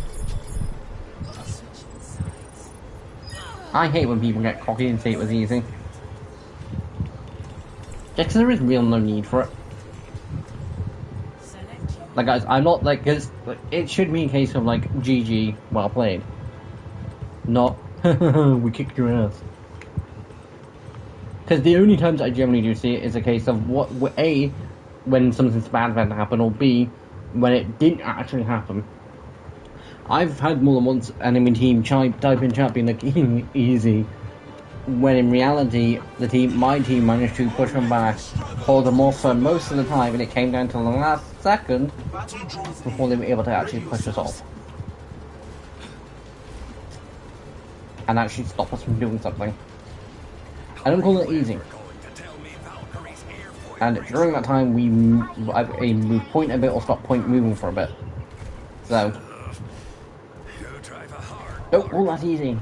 I hate when people get cocky and say it was easy. Just because there is real no need for it. Like guys, I'm not like, cause like, it should be a case of like, GG, well played. Not, we kicked your ass. Because the only times I generally do see it is a case of what, A, when something's bad about to happen, or B, when it didn't actually happen. I've had more than once enemy team type in chat being like easy, when in reality my team managed to push them back, hold them off for most of the time, and it came down to the last second before they were able to actually push us off and actually stop us from doing something. I don't call it easy. And during that time, we move point a bit or stop point moving for a bit. So, oh, that's easy.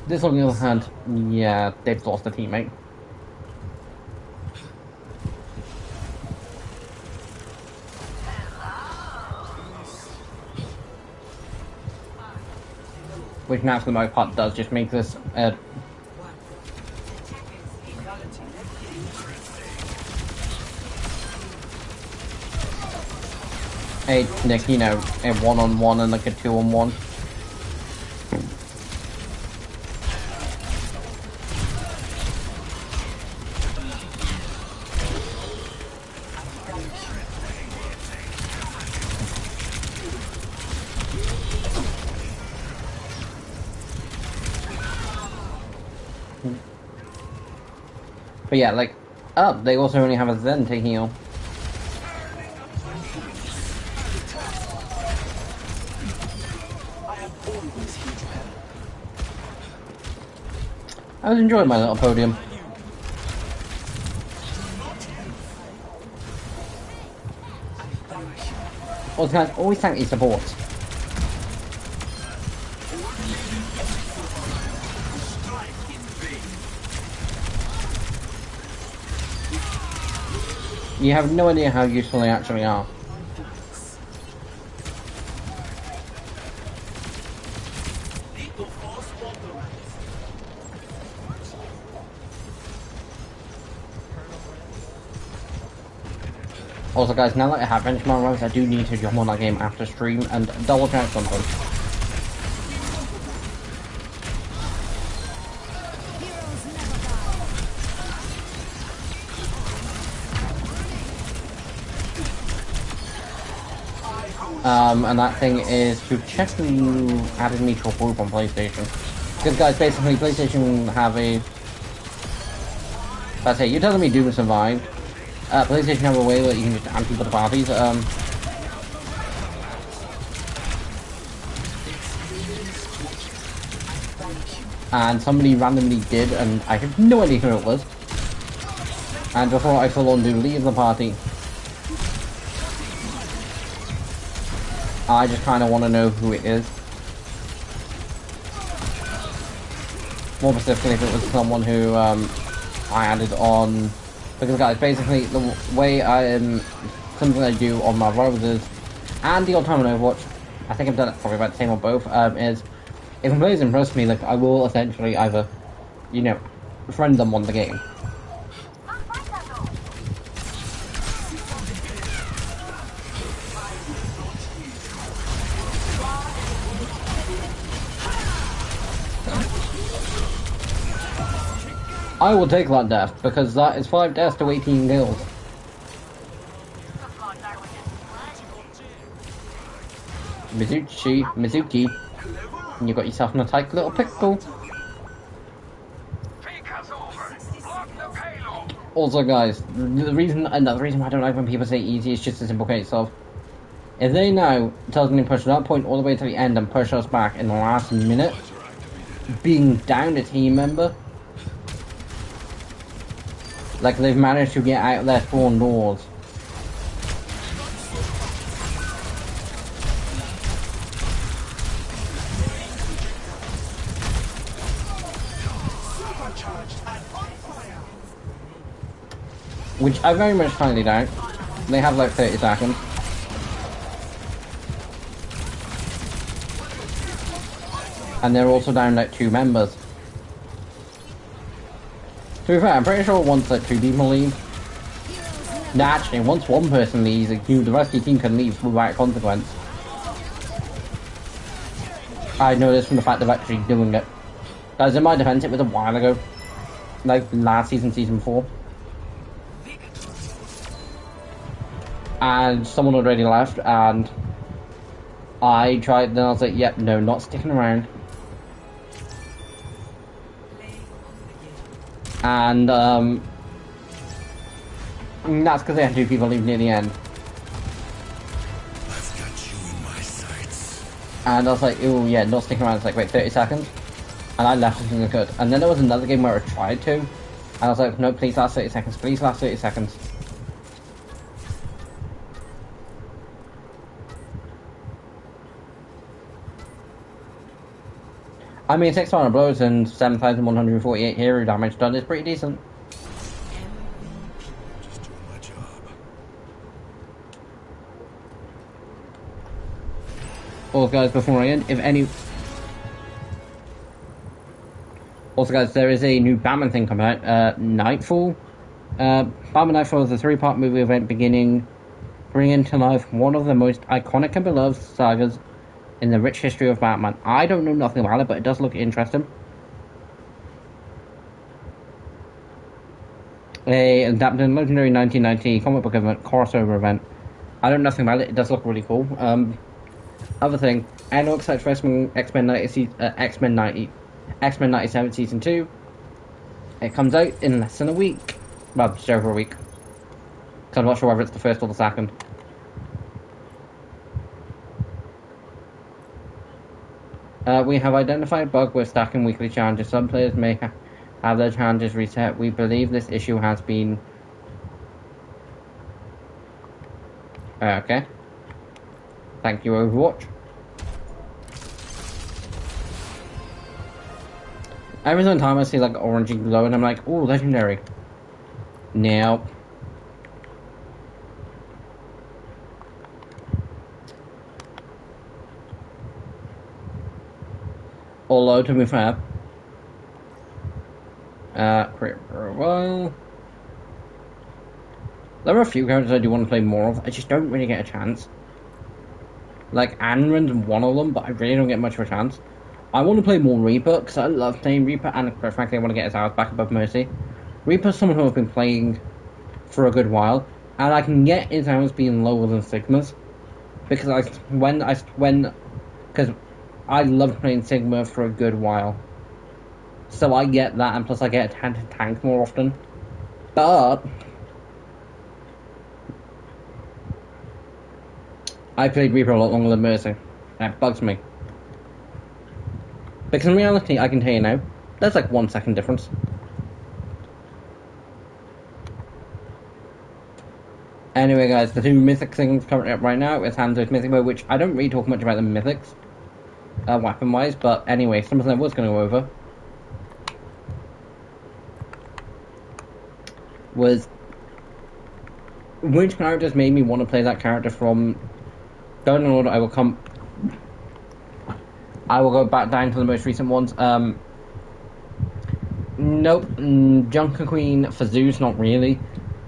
This, on the other hand, yeah, they've lost a teammate. Which now, for the most part, does just make this like, you know, a 1-on-1 and like a 2-on-1. But yeah, like, they also only have a Zen to heal. I was enjoying my little podium. Also, guys, always thank your support. You have no idea how useful they actually are. Also, guys, now that I have benchmark rounds, I do need to jump on that game after stream and double check something. And that thing is to check who added me to a group on PlayStation. Because, guys, basically, PlayStation have a... That's it, you're telling me Doom survived. PlayStation have a way that you can just add people to parties. And somebody randomly did, and I have no idea who it was. And before I full on do leave the party, I just kind of want to know who it is. More specifically, if it was someone who I added on. Because, guys, basically the way something I do on my browsers and the odd time on Overwatch, I think I've done it probably about the same on both, is if a player's impressed me, like, I will essentially either, you know, friend them on the game. I will take that death, because that is 5 deaths to 18 kills. Mizuki, and you got yourself in a tight little pickle. Also, guys, the reason why I don't like when people say easy is just a simple case of, if they now tells me to push that point all the way to the end and push us back in the last minute, being down a team member, like they've managed to get out their spawn doors. Which I very much highly doubt. They have like 30 seconds. And they're also down like 2 members. To be fair, I'm pretty sure once like 2 people leave. No, actually, once 1 person leaves, like, the rest of your team can leave without consequence. I know this from the fact of actually doing it. Guys, in my defense, it was a while ago. Like last season, season 4. And someone already left, and I tried, then I was like, yep, no, not sticking around. And that's because they had 2 people leave near the end. I've got you in my sights. And I was like, oh yeah, not sticking around. It's like, wait, 30 seconds? And I left as soon as I could. And then there was another game where I tried to. And I was like, no, please last 30 seconds. Please last 30 seconds. I mean, 600 blows and 7,148 hero damage done is pretty decent. Just doing my job. Also, guys, before I end, if any... Also, guys, there is a new Batman thing coming out, Nightfall. Batman Nightfall is a 3-part movie event bringing to life one of the most iconic and beloved sagas in the rich history of Batman. I don't know nothing about it, but it does look interesting. Adapted legendary 1990 comic book event, crossover event. I don't know nothing about it. It does look really cool. Other thing, annual excited for X-Men 97 Season 2. It comes out in less than a week. Well, just over a week. So I'm not sure whether it's the first or the second. We have identified a bug with stacking weekly challenges. Some players may have their challenges reset. We believe this issue has been... okay. Thank you, Overwatch. Every single time I see like orangey glow and I'm like, oh, legendary. Now. Although, to be fair, for a while, there are a few characters I do want to play more of. I just don't really get a chance. Like, Anrand's one of them, but I really don't get much of a chance. I want to play more Reaper, because I love playing Reaper, and quite frankly, I want to get his hours back above Mercy. Reaper's someone who I've been playing for a good while, and I can get his hours being lower than Sigma's. Because because I loved playing Sigma for a good while. So I get that, and plus I get a tank more often. But I played Reaper a lot longer than Mercy. That bugs me. Because in reality, I can tell you now, there's like 1 second difference. Anyway, guys, the 2 mythic things coming up right now is Hanzo's Mythic Mode, which I don't really talk much about the mythics, weapon-wise, but anyway, something I was going to go over was which characters made me want to play that character from... Going in order, I will go back down to the most recent ones. Nope, Junker Queen for Zeus, not really.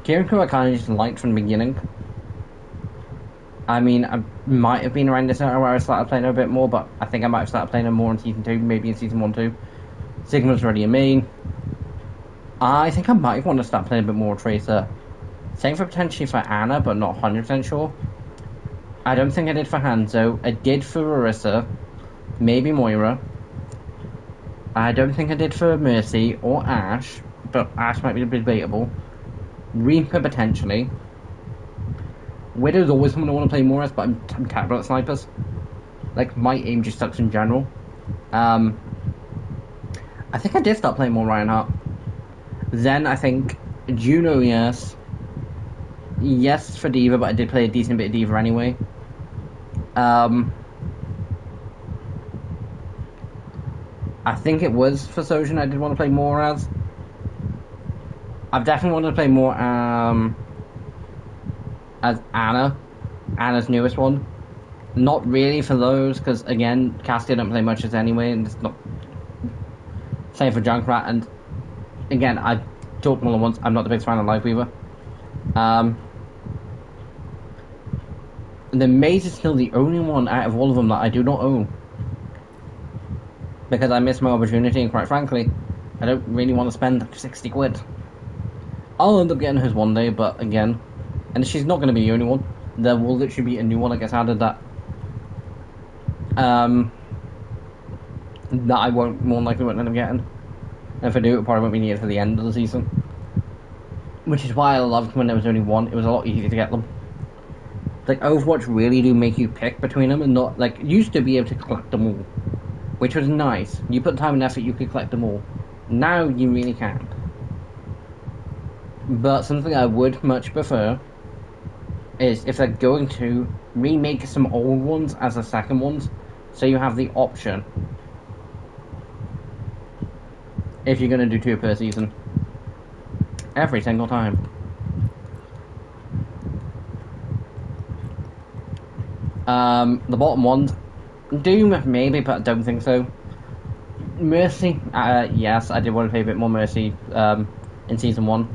Kiriko I kind of just liked from the beginning. I mean, I might have been around this era where I started playing her a bit more, but I think I might have started playing her more in Season 2, maybe in Season 1 too. Sigma's already a main. I think I might want to start playing a bit more Tracer. Same for potentially for Anna, but not 100% sure. I don't think I did for Hanzo. I did for Orisa. Maybe Moira. I don't think I did for Mercy or Ash, but Ash might be a bit debatable. Reaper potentially. Widow's always someone I want to play more as, but I'm terrible at snipers. Like, my aim just sucks in general. I think I did start playing more Reinhardt. Then I think Juno, yes. Yes for Diva, but I did play a decent bit of Diva anyway. I think it was for Sojin I did want to play more as. I've definitely wanted to play more as Anna. Anna's newest one. Not really for those, because again, Cassia don't play much as anyway, and it's not... Same for Junkrat, and again, I talked more than once, I'm not the biggest fan of Lightweaver. The Maze is still the only one out of all of them that I do not own. Because I missed my opportunity, and quite frankly, I don't really want to spend 60 quid. I'll end up getting hers one day, but again, and she's not going to be the only one. There will literally be a new one that gets added that That I won't, more likely won't end up getting. And if I do, it probably won't be near to the end of the season. Which is why I loved when there was only one. It was a lot easier to get them. Like, Overwatch really do make you pick between them and not, like, used to be able to collect them all. Which was nice. You put time and effort, you could collect them all. Now, you really can't. But something I would much prefer is if they're going to remake some old ones as the second ones, so you have the option if you're going to do 2 per season. Every single time. The bottom ones, Doom maybe, but I don't think so. Mercy, yes, I did want to play a bit more Mercy in season 1.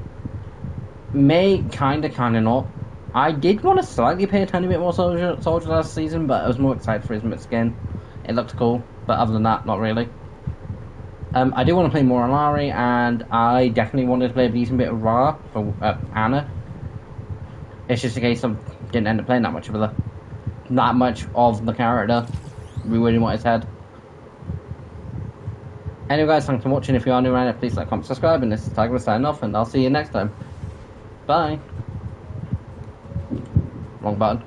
May, kinda not. I did want to slightly play a tiny bit more Soldier last season, but I was more excited for his skin. It looked cool, but other than that, not really. I do want to play more on Larry, and I definitely wanted to play a decent bit of Ra for Anna. It's just a case of didn't end up playing that much of the character. Rewording what I said. Anyway guys, thanks for watching. If you are new around here, please like, comment, subscribe, and this is Tiger signing off, and I'll see you next time. Bye. Wrong button.